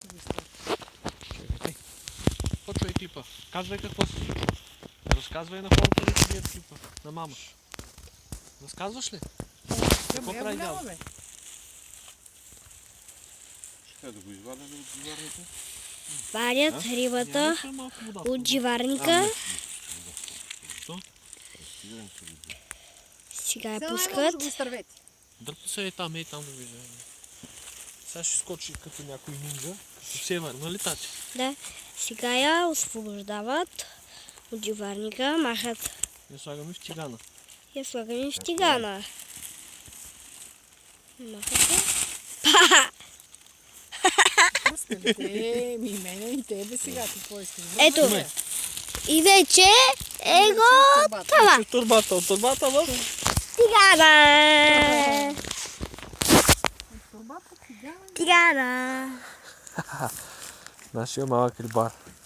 Чакай. Почвай клипа. Казвай какво се случва. Разказвай на хората да гледат клипа. На мама. Разказваш ли? Какво прави дядо? Ще да го извадя от дживарника? Варят рибата от дживарника. Сега я пускат. Дърпа се там да вижда. Сега ще скочи като някой нинджа. От север, нали тати? Да. Сега я освобождават от дживарника, махат. Я слагаме в тигана. Я слагаме в тигана. Махате. Ми мене и тебе сега, какво искаш? Ето. И вече е готова. Турбата, от турбата в Тигана. Турбата, Тигана. нашия малък рибар.